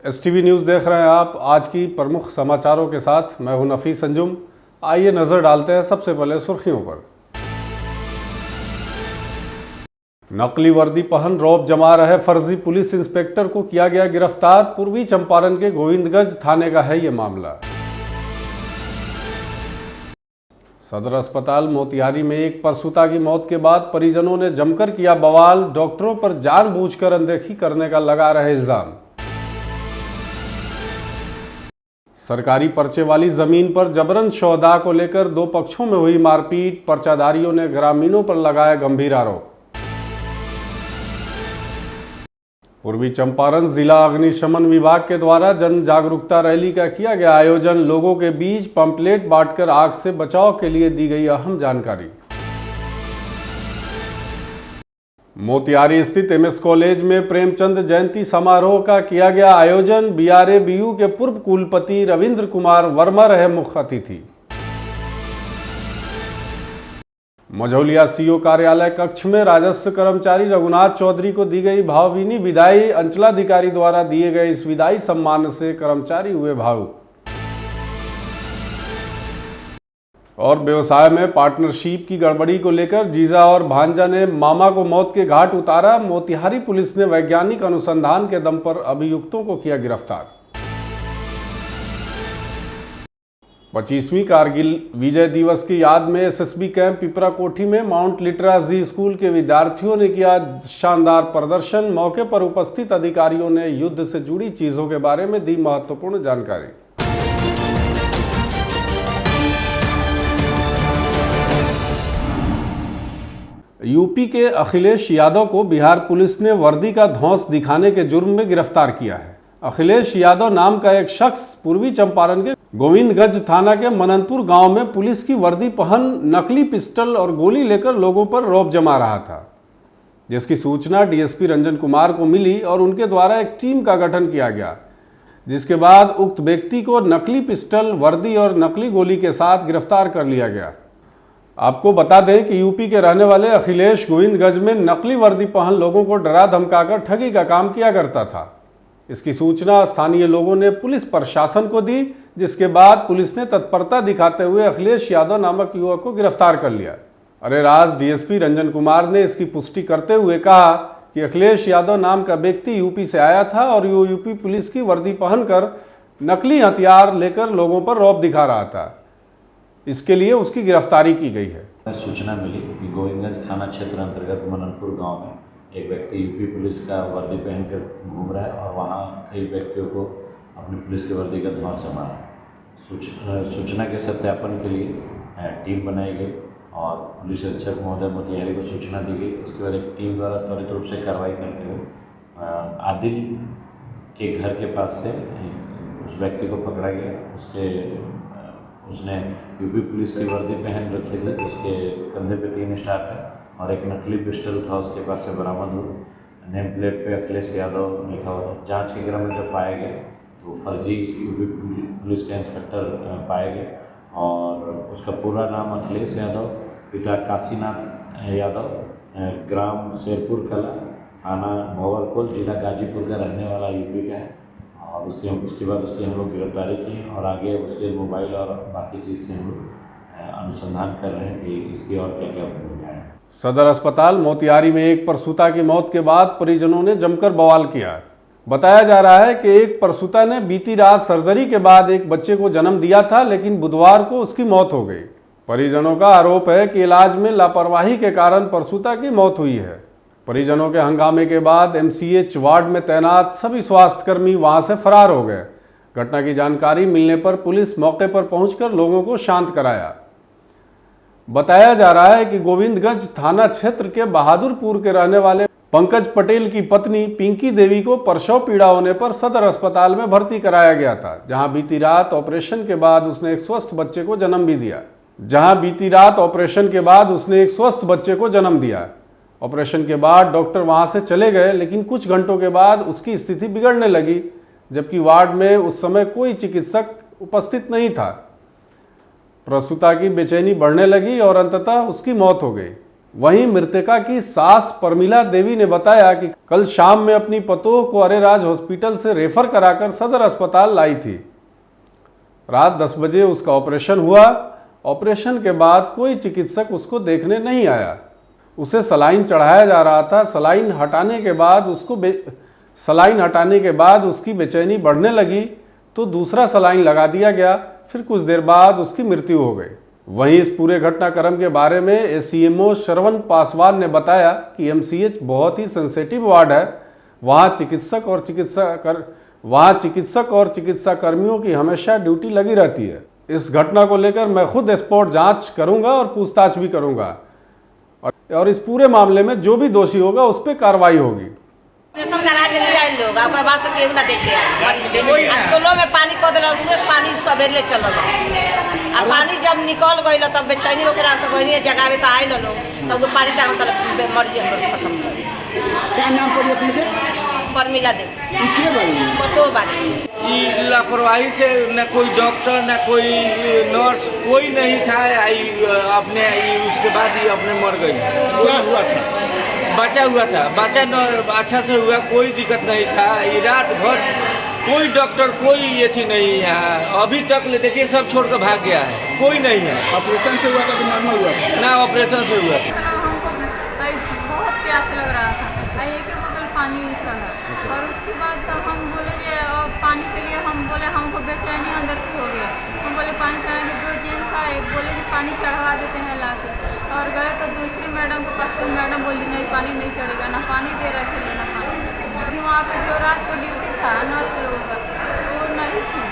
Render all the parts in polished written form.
STV news देख रहे हैं आप। आज की प्रमुख समाचारों के साथ मैं हूं नफीस अंजुम। आइए नज़र डालते हैं सबसे पहले सुर्खियों पर। नकली वर्दी पहन रौब जमा रहे फर्जी पुलिस इंस्पेक्टर को किया गया गिरफ्तार। पूर्वी चंपारण के गोविंदगंज थाने का है ये मामला। सदर अस्पताल मोतिहारी में एक प्रसूता की मौत के बाद परिजनों ने जमकर किया बवाल। डॉक्टरों पर जानबूझकर अनदेखी करने का लगा रहे इल्जाम। सरकारी पर्चे वाली जमीन पर जबरन सौदा को लेकर दो पक्षों में हुई मारपीट। पर्चाधारियों ने ग्रामीणों पर लगाया गंभीर आरोप। पूर्वी चंपारण जिला अग्निशमन विभाग के द्वारा जन जागरूकता रैली का किया गया आयोजन। लोगों के बीच पंपलेट बांटकर आग से बचाव के लिए दी गई अहम जानकारी। मोतिहारी स्थित MS कॉलेज में प्रेमचंद जयंती समारोह का किया गया आयोजन। BRABU के पूर्व कुलपति रविंद्र कुमार वर्मा रहे मुख्य अतिथि। मझौलिया CO कार्यालय कक्ष में राजस्व कर्मचारी रघुनाथ चौधरी को दी गई भावभीनी विदाई। अंचलाधिकारी द्वारा दिए गए इस विदाई सम्मान से कर्मचारी हुए भावुक। और व्यवसाय में पार्टनरशिप की गड़बड़ी को लेकर जीजा और भांजा ने मामा को मौत के घाट उतारा। मोतिहारी पुलिस ने वैज्ञानिक अनुसंधान के दम पर अभियुक्तों को किया गिरफ्तार। 25वीं कारगिल विजय दिवस की याद में SSB कैंप पिपरा कोठी में माउंट लिटरासी स्कूल के विद्यार्थियों ने किया शानदार प्रदर्शन। मौके पर उपस्थित अधिकारियों ने युद्ध से जुड़ी चीजों के बारे में दी महत्वपूर्ण जानकारी। यूपी के अखिलेश यादव को बिहार पुलिस ने वर्दी का धौंस दिखाने के जुर्म में गिरफ्तार किया है। अखिलेश यादव नाम का एक शख्स पूर्वी चंपारण के गोविंदगंज थाना के मननपुर गांव में पुलिस की वर्दी पहन नकली पिस्टल और गोली लेकर लोगों पर रौब जमा रहा था, जिसकी सूचना DSP रंजन कुमार को मिली और उनके द्वारा एक टीम का गठन किया गया, जिसके बाद उक्त व्यक्ति को नकली पिस्टल, वर्दी और नकली गोली के साथ गिरफ्तार कर लिया गया। आपको बता दें कि यूपी के रहने वाले अखिलेश गोविंदगंज में नकली वर्दी पहन लोगों को डरा धमकाकर ठगी का काम किया करता था। इसकी सूचना स्थानीय लोगों ने पुलिस प्रशासन को दी, जिसके बाद पुलिस ने तत्परता दिखाते हुए अखिलेश यादव नामक युवक को गिरफ्तार कर लिया। अरेराज DSP रंजन कुमार ने इसकी पुष्टि करते हुए कहा कि अखिलेश यादव नाम का व्यक्ति यूपी से आया था और यूपी पुलिस की वर्दी पहनकर नकली हथियार लेकर लोगों पर रौब दिखा रहा था। इसके लिए उसकी गिरफ्तारी की गई है। सूचना मिली कि गोविंदगंज थाना क्षेत्र अंतर्गत मननपुर गांव में एक व्यक्ति यूपी पुलिस का वर्दी पहनकर घूम रहा है और वहां कई व्यक्तियों को अपनी पुलिस की वर्दी का धौंस जमा रहा है। सूचना के सत्यापन के लिए टीम बनाई गई और पुलिस अधीक्षक महोदय मोतिहारी को सूचना दी गई। उसके बाद एक टीम द्वारा त्वरित रूप से कार्रवाई करते हुए आदिल के घर के पास से उस व्यक्ति को पकड़ा गया। उसने यूपी पुलिस की वर्दी पहन रखी थी, उसके कंधे पे 3 स्टार थे और एक नकली पिस्टल था उसके पास से बरामद हुआ। नेम प्लेट पे अखिलेश यादव लिखा हुआ। जांच के क्रम में जब पाए गए तो फर्जी यूपी पुलिस के इंस्पेक्टर पाए गए और उसका पूरा नाम अखिलेश यादव, पिता काशीनाथ यादव, ग्राम शेरपुर कला, थाना भंवरकोल, जिला गाजीपुर का रहने वाला यूपी का है। और उसके बाद उसकी हम लोग गिरफ्तारी की और आगे उसके मोबाइल और बाकी चीज़ से हम लोग अनुसंधान कर रहे हैं कि इसकी और क्या क्या भूमिका है। सदर अस्पताल मोतिहारी में एक प्रसूता की मौत के बाद परिजनों ने जमकर बवाल किया। बताया जा रहा है कि एक प्रसूता ने बीती रात सर्जरी के बाद एक बच्चे को जन्म दिया था, लेकिन बुधवार को उसकी मौत हो गई। परिजनों का आरोप है कि इलाज में लापरवाही के कारण प्रसूता की मौत हुई है। परिजनों के हंगामे के बाद MCH वार्ड में तैनात सभी स्वास्थ्यकर्मी वहां से फरार हो गए। घटना की जानकारी मिलने पर पुलिस मौके पर पहुंचकर लोगों को शांत कराया। बताया जा रहा है कि गोविंदगंज थाना क्षेत्र के बहादुरपुर के रहने वाले पंकज पटेल की पत्नी पिंकी देवी को प्रसव पीड़ा होने पर सदर अस्पताल में भर्ती कराया गया था, जहां बीती रात ऑपरेशन के बाद उसने एक स्वस्थ बच्चे को जन्म दिया। ऑपरेशन के बाद डॉक्टर वहां से चले गए, लेकिन कुछ घंटों के बाद उसकी स्थिति बिगड़ने लगी, जबकि वार्ड में उस समय कोई चिकित्सक उपस्थित नहीं था। प्रसूता की बेचैनी बढ़ने लगी और अंततः उसकी मौत हो गई। वहीं मृतका की सास परमिला देवी ने बताया कि कल शाम में अपनी पतोह को अरेराज हॉस्पिटल से रेफर कराकर सदर अस्पताल लाई थी। रात 10 बजे उसका ऑपरेशन हुआ। ऑपरेशन के बाद कोई चिकित्सक उसको देखने नहीं आया। उसे सलाइन चढ़ाया जा रहा था। सलाइन हटाने के बाद उसकी बेचैनी बढ़ने लगी तो दूसरा सलाइन लगा दिया गया। फिर कुछ देर बाद उसकी मृत्यु हो गई। वहीं इस पूरे घटनाक्रम के बारे में एससीएमओ श्रवण पासवान ने बताया कि एमसीएच बहुत ही सेंसिटिव वार्ड है। वहाँ चिकित्सक और चिकित्सा कर्मियों की हमेशा ड्यूटी लगी रहती है। इस घटना को लेकर मैं खुद स्पॉट जांच करूंगा और पूछताछ भी करूंगा और इस पूरे मामले में जो भी दोषी होगा उस पर कार्रवाई होगी। ऑपरेशन करा के ले आए लोग, ओकर बाद से केहू ना देखे आए। आ सोलो में पानी कह दिल, रोज पानी सवेरे चलल आ पानी जब निकल गई तब बेचैनी होकर तो गई जगावे तो आए लोग तब वो पानी टाइम तक मर्जी खत्म हो गई। क्या नाम पड़ी अपने के? परमिला दे के बारे तो बारी ये लापरवाही से न कोई डॉक्टर न कोई नर्स कोई नहीं था। अपने उसके बाद ही अपने मर गई। क्या हुआ था? बचा हुआ था, बचा अच्छा से हुआ, कोई दिक्कत नहीं था। ये रात भर कोई डॉक्टर कोई ये थी नहीं है। अभी तक ले देखिए सब छोड़ कर भाग गया है, कोई नहीं है। ऑपरेशन से हुआ था कि नॉर्मल हुआ था? ना ऑपरेशन से हुआ था। हमको बहुत प्यास लग रहा था, एक बोतल पानी चढ़ा और उसके बाद तो हम बोले कि पानी के लिए हम बोले हमको बेचैनी अंदर से हो गया। हम बोले पानी चढ़ाएंगे, 2 जेंट्स आए बोले कि पानी चढ़वा देते हैं ला के और गए तो दूसरी मैडम के पास तो मैडम बोली नहीं पानी नहीं चढ़ेगा, ना पानी दे रहे थे ना पानी। अभी वहाँ पे जो रात को ड्यूटी था नर्स लोगों का वो नहीं थी,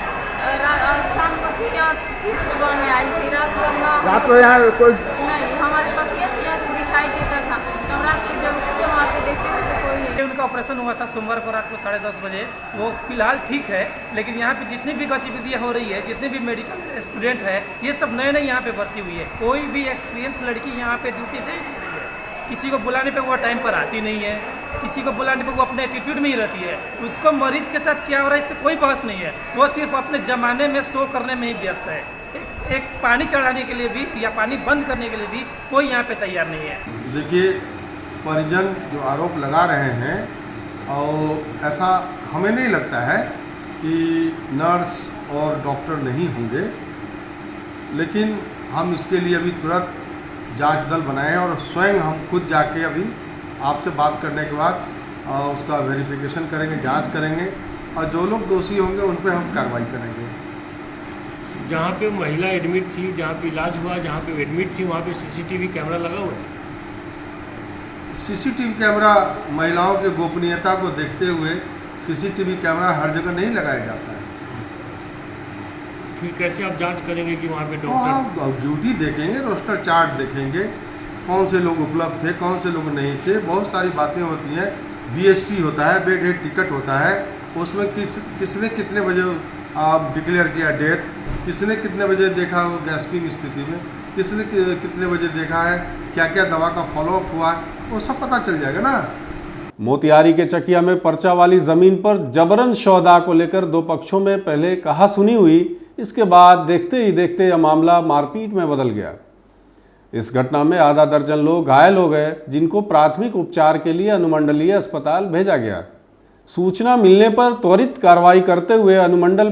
शाम को थी और फिर सुबह में आई थी। रात को यहाँ कोई नहीं, हमारे पतिया से यहाँ से दिखाई देता था तो हम रात के जब से वहाँ पे देखते थे तो कोई नहीं। उनका ऑपरेशन हुआ था सोमवार को रात को 10:30 बजे। वो फिलहाल ठीक है, लेकिन यहाँ पे जितनी भी गतिविधियाँ हो रही है, जितने भी मेडिकल स्टूडेंट है, ये सब नए यहाँ पे भर्ती हुई है। कोई भी एक्सपीरियंस लड़की यहाँ पे ड्यूटी दे नहीं रही है। किसी को बुलाने पे वो टाइम पर आती नहीं है, किसी को बुलाने पे वो अपने एटीट्यूड में ही रहती है। उसको मरीज के साथ क्या हो रहा है इससे कोई बहस नहीं है। वो सिर्फ अपने ज़माने में शो करने में ही व्यस्त है। एक पानी चढ़ाने के लिए भी या पानी बंद करने के लिए भी कोई यहाँ पे तैयार नहीं है। देखिए, परिजन जो आरोप लगा रहे हैं और ऐसा हमें नहीं लगता है कि नर्स और डॉक्टर नहीं होंगे, लेकिन हम इसके लिए अभी तुरंत जांच दल बनाए और स्वयं हम खुद जाके अभी आपसे बात करने के बाद उसका वेरिफिकेशन करेंगे, जांच करेंगे और जो लोग दोषी होंगे उन पर हम कार्रवाई करेंगे। जहाँ पे महिला एडमिट थी, जहाँ पे इलाज हुआ, जहाँ पे एडमिट थी, वहाँ पे सीसीटीवी कैमरा लगा हुआ है। सीसीटीवी कैमरा महिलाओं के गोपनीयता को देखते हुए सीसीटीवी कैमरा हर जगह नहीं लगाया जाता है। फिर कैसे आप जांच करेंगे कि वहाँ पे तो डॉक्टर? आप ड्यूटी देखेंगे, रोस्टर चार्ट देखेंगे, कौन से लोग उपलब्ध थे, कौन से लोग नहीं थे। बहुत सारी बातें होती हैं। बीएसटी होता है, बेड हेड टिकट होता है, उसमें किसने कितने बजे डिक्लेयर किया डेथ, किसने कितने बजे देखा वो गैस्पिंग स्थिति में, किसने कितने बजे देखा है, क्या क्या दवा का फॉलोअप हुआ, वो सब पता चल जाएगा ना। मोतिहारी के चकिया में पर्चा वाली जमीन पर जबरन सौदा को लेकर 2 पक्षों में पहले कहासुनी हुई। इसके बाद देखते ही देखते यह मामला मारपीट में बदल गया। इस घटना में आधा दर्जन लोग घायल हो गए, जिनको प्राथमिक उपचार के लिए अनुमंडलीय अस्पताल भेजा गया। सूचना मिलने पर त्वरित कार्रवाई करते हुए अनुमंडल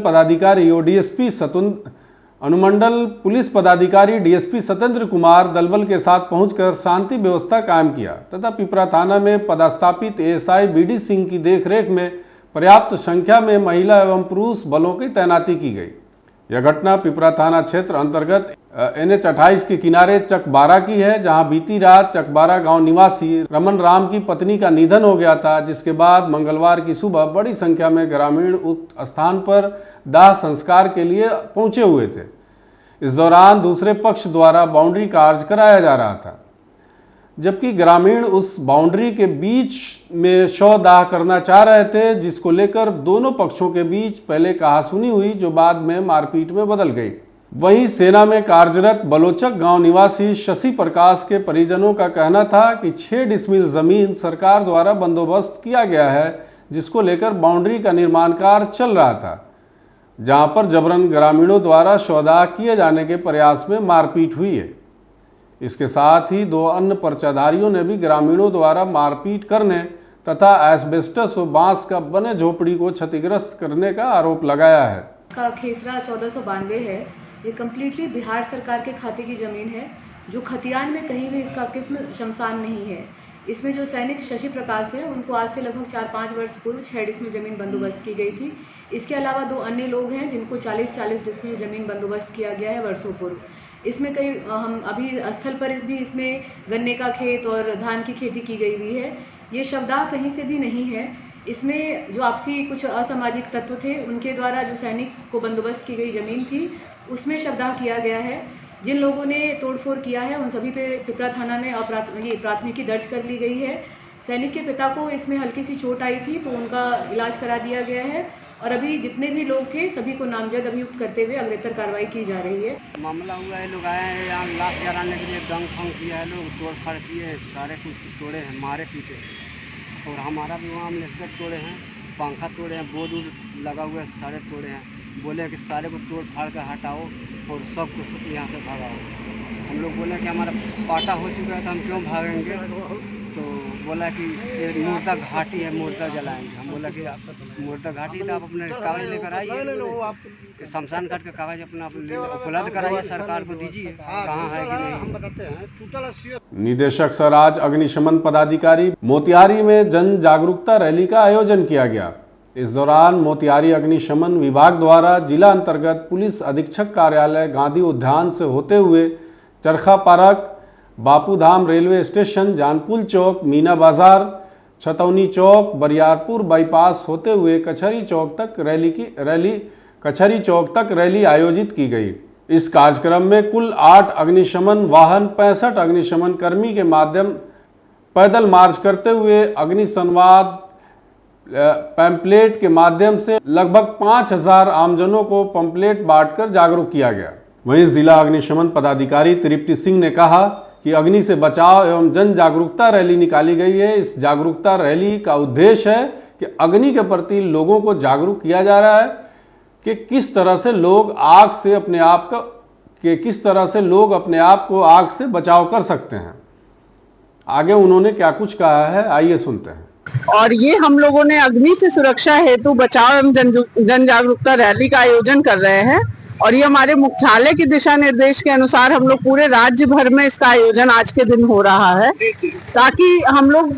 पुलिस पदाधिकारी डीएसपी सत्येंद्र कुमार दलबल के साथ पहुंचकर शांति व्यवस्था कायम किया तथा पिपरा थाना में पदस्थापित एएसआई बीडी सिंह की देखरेख में पर्याप्त संख्या में महिला एवं पुरुष बलों की तैनाती की गई। यह घटना पिपरा थाना क्षेत्र अंतर्गत NH 28 के किनारे चकबारा की है, जहां बीती रात चकबारा गांव निवासी रमन राम की पत्नी का निधन हो गया था, जिसके बाद मंगलवार की सुबह बड़ी संख्या में ग्रामीण उक्त स्थान पर दाह संस्कार के लिए पहुंचे हुए थे। इस दौरान दूसरे पक्ष द्वारा बाउंड्री कार्य कराया जा रहा था, जबकि ग्रामीण उस बाउंड्री के बीच में शव दाह करना चाह रहे थे, जिसको लेकर दोनों पक्षों के बीच पहले कहासुनी हुई, जो बाद में मारपीट में बदल गई। वहीं सेना में कार्यरत बलोचक गांव निवासी शशि प्रकाश के परिजनों का कहना था कि 6 डिसमिल जमीन सरकार द्वारा बंदोबस्त किया गया है, जिसको लेकर बाउंड्री का निर्माण कार्य चल रहा था, जहां पर जबरन ग्रामीणों द्वारा शवदाह किए जाने के प्रयास में मारपीट हुई है। इसके साथ ही 2 अन्य पर्चाधारियों ने भी ग्रामीणों द्वारा मारपीट करने तथा एस्बेस्टस और बांस का बने झोपड़ी को क्षतिग्रस्त करने का आरोप लगाया है। का खेसरा 1492 है। ये कम्प्लीटली बिहार सरकार के खाते की ज़मीन है, जो खतियान में कहीं भी इसका किस्म शमशान नहीं है। इसमें जो सैनिक शशि प्रकाश है, उनको आज से लगभग 4-5 वर्ष पूर्व 6 डिसमिल ज़मीन बंदोबस्त की गई थी। इसके अलावा 2 अन्य लोग हैं जिनको 40-40 डिसमिल ज़मीन बंदोबस्त किया गया है वर्षों पूर्व। इसमें कई हम अभी स्थल पर भी इसमें गन्ने का खेत और धान की खेती की गई हुई है। ये शवदाह कहीं से भी नहीं है। इसमें जो आपसी कुछ असामाजिक तत्व थे, उनके द्वारा जो सैनिक को बंदोबस्त की गई ज़मीन थी, उसमें शवदाह किया गया है। जिन लोगों ने तोड़फोड़ किया है, उन सभी पे पिपरा थाना में प्राथमिकी दर्ज कर ली गई है। सैनिक के पिता को इसमें हल्की सी चोट आई थी, तो उनका इलाज करा दिया गया है और अभी जितने भी लोग थे सभी को नामजद अभियुक्त करते हुए अग्रेतर कार्रवाई की जा रही है। मामला हुआ है, लोग आए हैं यहाँ लाश जलाने के लिए, दंग फंग किया है, लोग तोड़ फाड़ किए, सारे कुछ तोड़े हैं, मारे पीटे। और हमारा भी वहाँ लेकर तोड़े हैं, पंखा तोड़े हैं, बोर्ड वोर्ड लगा हुआ है, सारे तोड़े हैं। बोले कि सारे को तोड़ फाड़ कर हटाओ और सब कुछ यहाँ से भगाओ। हम लोग बोले कि हमारा पाटा हो चुका है तो हम क्यों भागेंगे। तो बोला कि ये मुर्दा घाटी है, मुर्दा जलाएंगे। हम बोला कि मुर्दा घाटी तो आप अपने कागज लेकर आइए, शमशान घाट का कागज अपना उपलब्ध कराइए, सरकार को दीजिए, कहाँ है कि नहीं। निदेशक सराज अग्निशमन पदाधिकारी मोतिहारी में जन जागरूकता रैली का आयोजन किया गया। इस दौरान मोतिहारी अग्निशमन विभाग द्वारा जिला अंतर्गत पुलिस अधीक्षक कार्यालय गांधी उद्यान से होते हुए चरखा park, Bapudham railway station, Janpul चौक, मीना बाजार, छतौनी चौक, बरियारपुर बाईपास होते हुए कचहरी चौक तक रैली आयोजित की गई। इस कार्यक्रम में कुल 8 अग्निशमन वाहन, 65 अग्निशमन कर्मी के माध्यम पैदल मार्च करते हुए अग्नि संवाद पैम्पलेट के माध्यम से लगभग 5000 आमजनों को पंपलेट बांटकर जागरूक किया गया। वहीं जिला अग्निशमन पदाधिकारी तृप्ति सिंह ने कहा कि अग्नि से बचाव एवं जन जागरूकता रैली निकाली गई है। इस जागरूकता रैली का उद्देश्य है कि अग्नि के प्रति लोगों को जागरूक किया जा रहा है कि किस तरह से लोग अपने आप को आग से बचाव कर सकते हैं। आगे उन्होंने क्या कुछ कहा है, आइए सुनते हैं। और ये हम लोगों ने अग्नि से सुरक्षा हेतु बचाव एवं जन जागरूकता रैली का आयोजन कर रहे हैं और ये हमारे मुख्यालय के दिशा निर्देश के अनुसार हम लोग पूरे राज्य भर में इसका आयोजन आज के दिन हो रहा है, ताकि हम लोग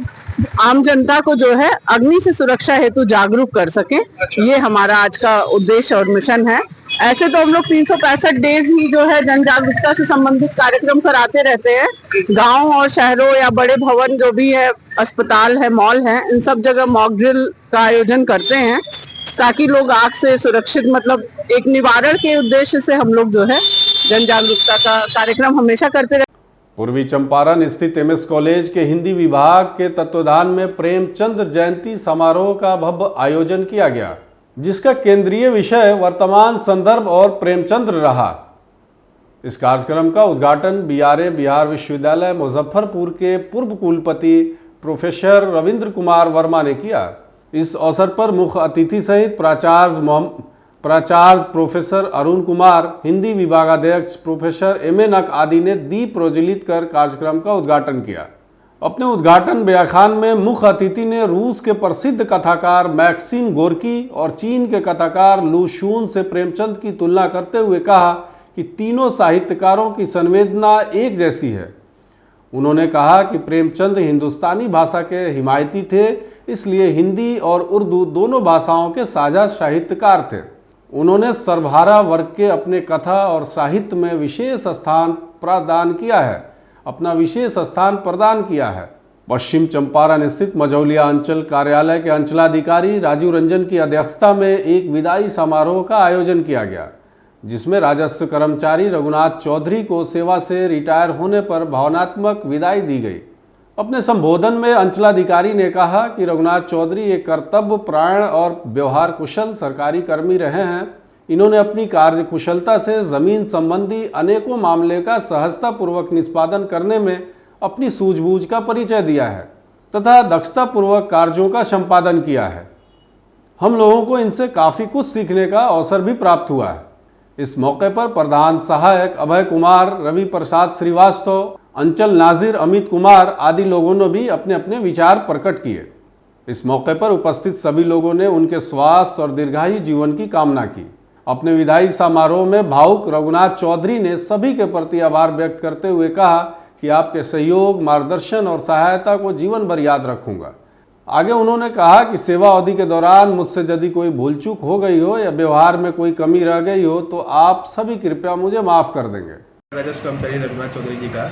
आम जनता को जो है अग्नि से सुरक्षा हेतु जागरूक कर सके। ये हमारा आज का उद्देश्य और मिशन है। ऐसे तो हम लोग 365 डेज ही जो है जन जागरूकता से संबंधित कार्यक्रम कराते रहते हैं। गांव और शहरों या बड़े भवन जो भी है, अस्पताल है, मॉल है, इन सब जगह मॉक ड्रिल का आयोजन करते हैं ताकि लोग आग से सुरक्षित, मतलब एक निवारण के उद्देश्य से हम लोग जो है जन जागरूकता का कार्यक्रम हमेशा करते रहते हैं। पूर्वी चंपारण स्थित एमएस कॉलेज के हिंदी विभाग के तत्वाधान में प्रेमचंद जयंती समारोह का भव्य आयोजन किया गया, जिसका केंद्रीय विषय वर्तमान संदर्भ और प्रेमचंद्र रहा। इस कार्यक्रम का उद्घाटन बीआरए बिहार विश्वविद्यालय मुजफ्फरपुर के पूर्व कुलपति प्रोफेसर रविंद्र कुमार वर्मा ने किया। इस अवसर पर मुख्य अतिथि सहित प्राचार्य प्रोफेसर अरुण कुमार, हिंदी विभागाध्यक्ष प्रोफेसर एम.ए. नक आदि ने दीप प्रज्वलित कर कार्यक्रम का उद्घाटन किया। अपने उद्घाटन व्याख्यान में मुख्य अतिथि ने रूस के प्रसिद्ध कथाकार मैक्सिम गोर्की और चीन के कथाकार लू शून से प्रेमचंद की तुलना करते हुए कहा कि तीनों साहित्यकारों की संवेदना एक जैसी है। उन्होंने कहा कि प्रेमचंद हिंदुस्तानी भाषा के हिमायती थे, इसलिए हिंदी और उर्दू दोनों भाषाओं के साझा साहित्यकार थे। उन्होंने सर्वहारा वर्ग के अपने कथा और साहित्य में विशेष स्थान प्रदान किया है। पश्चिम चंपारण स्थित मझौलिया अंचल कार्यालय के अंचलाधिकारी राजीव रंजन की अध्यक्षता में एक विदाई समारोह का आयोजन किया गया, जिसमें राजस्व कर्मचारी रघुनाथ चौधरी को सेवा से रिटायर होने पर भावनात्मक विदाई दी गई। अपने संबोधन में अंचलाधिकारी ने कहा कि रघुनाथ चौधरी एक कर्तव्य परायण और व्यवहार कुशल सरकारी कर्मी रहे हैं। इन्होंने अपनी कार्य कुशलता से जमीन संबंधी अनेकों मामले का सहजतापूर्वक निष्पादन करने में अपनी सूझबूझ का परिचय दिया है तथा दक्षतापूर्वक कार्यों का संपादन किया है। हम लोगों को इनसे काफ़ी कुछ सीखने का अवसर भी प्राप्त हुआ है। इस मौके पर प्रधान सहायक अभय कुमार, रवि प्रसाद श्रीवास्तव अंचल नाजिर अमित कुमार आदि लोगों ने भी अपने अपने विचार प्रकट किए। इस मौके पर उपस्थित सभी लोगों ने उनके स्वास्थ्य और दीर्घायु जीवन की कामना की। अपने विदाई समारोह में भावुक रघुनाथ चौधरी ने सभी के प्रति आभार व्यक्त करते हुए कहा कि आपके सहयोग, मार्गदर्शन और सहायता को जीवन भर याद रखूंगा। आगे उन्होंने कहा कि सेवा अवधि के दौरान मुझसे यदि कोई भूल चूक हो गई हो या व्यवहार में कोई कमी रह गई हो तो आप सभी कृपया मुझे माफ कर देंगे। राजस्व कर्मचारी रघुनाथ चौधरी जी का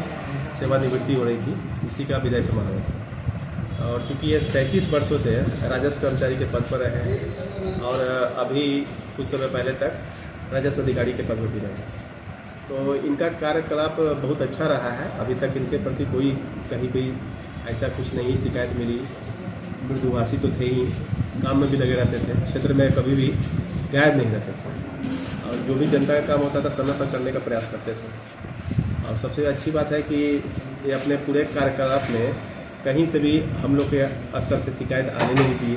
सेवानिवृत्ति हो रही थी, उसी का विदाई समारोह। और चूँकि ये 37 वर्षों से राजस्व कर्मचारी के पद पर रहे हैं और अभी कुछ समय पहले तक राजस्व अधिकारी के पद पर भी रहे, तो इनका कार्यकलाप बहुत अच्छा रहा है। अभी तक इनके प्रति कोई कहीं भी ऐसा कुछ नहीं शिकायत मिली। मृदुभाषी तो थे ही, काम में भी लगे रहते थे, क्षेत्र में कभी भी गायब नहीं रहते थे और जो भी जनता का काम होता था समय पर करने का प्रयास करते थे। और सबसे अच्छी बात है कि ये अपने पूरे कार्यकलाप में कहीं से भी हम लोग के स्तर से शिकायत आने नहीं दी।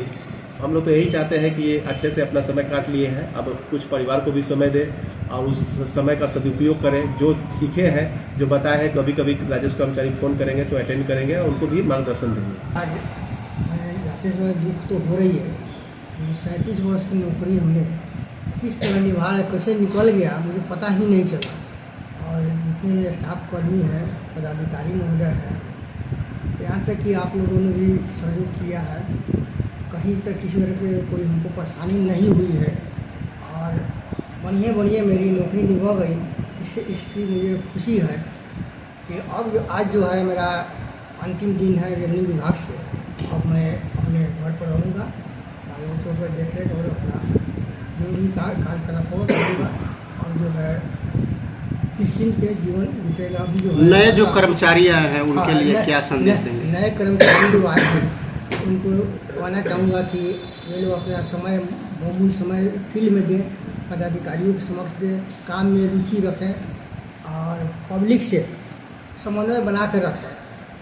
हम लोग तो यही चाहते हैं कि ये अच्छे से अपना समय काट लिए हैं, अब कुछ परिवार को भी समय दे और उस समय का सदुपयोग करें। जो सीखे हैं, जो बताए हैं, कभी कभी राजस्व कर्मचारी फ़ोन करेंगे तो अटेंड करेंगे और उनको भी मार्गदर्शन देंगे। आज जाते समय दुख तो हो रही है। 37 वर्ष की नौकरी हमने किस तरह निभा, कैसे निकल गया मुझे पता ही नहीं चला। और जितने भी स्टाफ कर्मी हैं, पदाधिकारी महोदय हैं, यहाँ तक कि आप लोगों ने भी सहयोग किया है, कहीं तक किसी तरह की कोई हमको परेशानी नहीं हुई है और बढ़िया मेरी नौकरी निभा गई। इसकी मुझे खुशी है कि अब आज जो है मेरा अंतिम दिन है रेवेन्यू विभाग से। अब मैं अपने घर पर रहूँगा, बाल बच्चों पर देख रेख और अपना जो भी कार्यकलाप होगा करूँगा और जो है निश्चिंत के जीवन बीतेगा। अभी जो है नए जो कर्मचारी आए हैं उनके लिए क्या संदेश देंगे? नए कर्मचारी जो आए हैं उनको कहना चाहूँगा कि ये लोग अपना समय, बहुमूल्य समय फील्ड में दें, पदाधिकारियों के समक्ष दें, काम में रुचि रखें और पब्लिक से समन्वय बना कर रखें।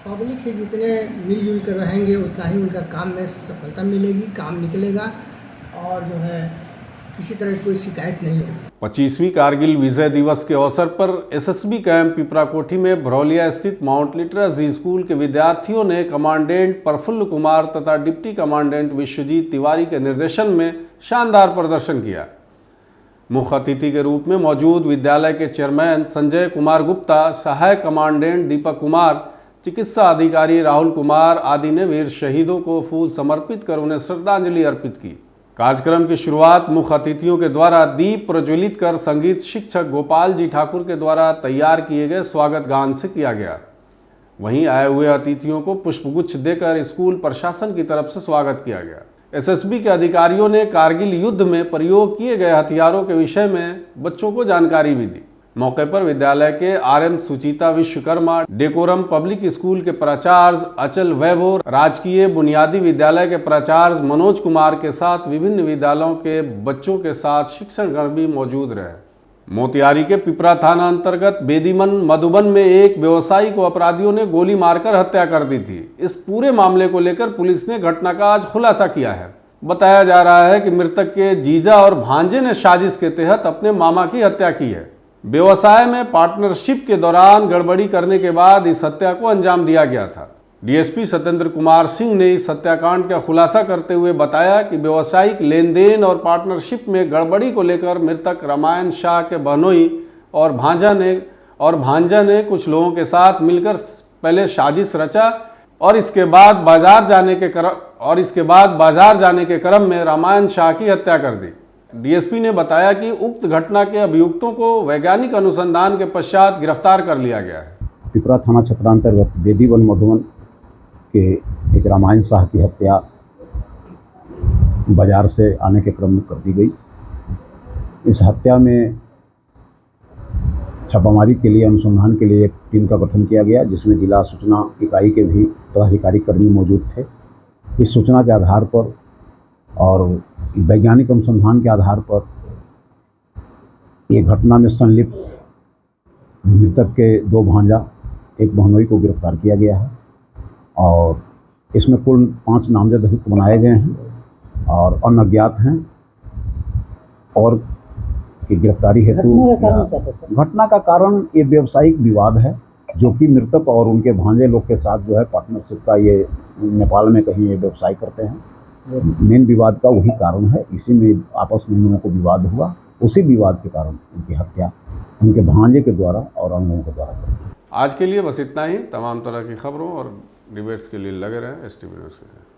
पब्लिक से जितने मिलजुल कर रहेंगे उतना ही उनका काम में सफलता मिलेगी, काम निकलेगा और जो है किसी तरह की कोई शिकायत नहीं होगी। 25वीं कारगिल विजय दिवस के अवसर पर एसएसबी कैंप पिपराकोठी में भरौलिया स्थित माउंट लिटरेसी स्कूल के विद्यार्थियों ने कमांडेंट प्रफुल्ल कुमार तथा डिप्टी कमांडेंट विश्वजीत तिवारी के निर्देशन में शानदार प्रदर्शन किया। मुख्य अतिथि के रूप में मौजूद विद्यालय के चेयरमैन संजय कुमार गुप्ता, सहायक कमांडेंट दीपक कुमार, चिकित्सा अधिकारी राहुल कुमार आदि ने वीर शहीदों को फूल समर्पित कर उन्हें श्रद्धांजलि अर्पित की। कार्यक्रम की शुरुआत मुख्य अतिथियों के द्वारा दीप प्रज्वलित कर संगीत शिक्षक गोपाल जी ठाकुर के द्वारा तैयार किए गए स्वागत गान से किया गया। वहीं आए हुए अतिथियों को पुष्पगुच्छ देकर स्कूल प्रशासन की तरफ से स्वागत किया गया। एसएसबी के अधिकारियों ने कारगिल युद्ध में प्रयोग किए गए हथियारों के विषय में बच्चों को जानकारी भी दी। मौके पर विद्यालय के आरएम सुचिता विश्वकर्मा, डेकोरम पब्लिक स्कूल के प्राचार्य अचल वैभव, राजकीय बुनियादी विद्यालय के प्राचार्य मनोज कुमार के साथ विभिन्न विद्यालयों के बच्चों के साथ शिक्षकगण भी मौजूद रहे। मोतिहारी के पिपरा थाना अंतर्गत बेदीमन मधुबन में एक व्यवसायी को अपराधियों ने गोली मारकर हत्या कर दी थी। इस पूरे मामले को लेकर पुलिस ने घटना का आज खुलासा किया है। बताया जा रहा है कि मृतक के जीजा और भांजे ने साजिश के तहत अपने मामा की हत्या की है। व्यवसाय में पार्टनरशिप के दौरान गड़बड़ी करने के बाद इस हत्या को अंजाम दिया गया था। डीएसपी सत्येंद्र कुमार सिंह ने इस हत्याकांड का खुलासा करते हुए बताया कि व्यावसायिक लेन-देन और पार्टनरशिप में गड़बड़ी को लेकर मृतक रामायण शाह के बहनोई और भांजा ने कुछ लोगों के साथ मिलकर पहले साजिश रचा और इसके बाद बाजार जाने के क्रम में रामायण शाह की हत्या कर दी। डीएसपी ने बताया कि उक्त घटना के अभियुक्तों को वैज्ञानिक अनुसंधान के पश्चात गिरफ्तार कर लिया गया है। पिपरा थाना क्षेत्रांतर्गत बेदीवन मधुबन के एक रामायण शाह की हत्या बाजार से आने के क्रम में कर दी गई। इस हत्या में छापामारी के लिए, अनुसंधान के लिए एक टीम का गठन किया गया, जिसमें जिला सूचना इकाई के भी पदाधिकारी कर्मी मौजूद थे। इस सूचना के आधार पर और वैज्ञानिक अनुसंधान के आधार पर ये घटना में संलिप्त मृतक के 2 भांजा, 1 बहनोई को गिरफ्तार किया गया है और इसमें कुल 5 नामजद अभियुक्त बनाए गए हैं और अन्य अज्ञात हैं और की गिरफ्तारी हेतु घटना का कारण ये व्यावसायिक विवाद है जो कि मृतक और उनके भांजे लोग के साथ जो है पार्टनरशिप का ये नेपाल में कहीं ये व्यवसाय करते हैं। मेन विवाद का वही कारण है, इसी में आपस में इन लोगों को विवाद हुआ, उसी विवाद के कारण उनकी हत्या उनके भांजे के द्वारा और अन्य लोगों के द्वारा की। आज के लिए बस इतना ही। तमाम तरह की खबरों और डिबेट्स के लिए लगे रहें STV न्यूज़ के साथ।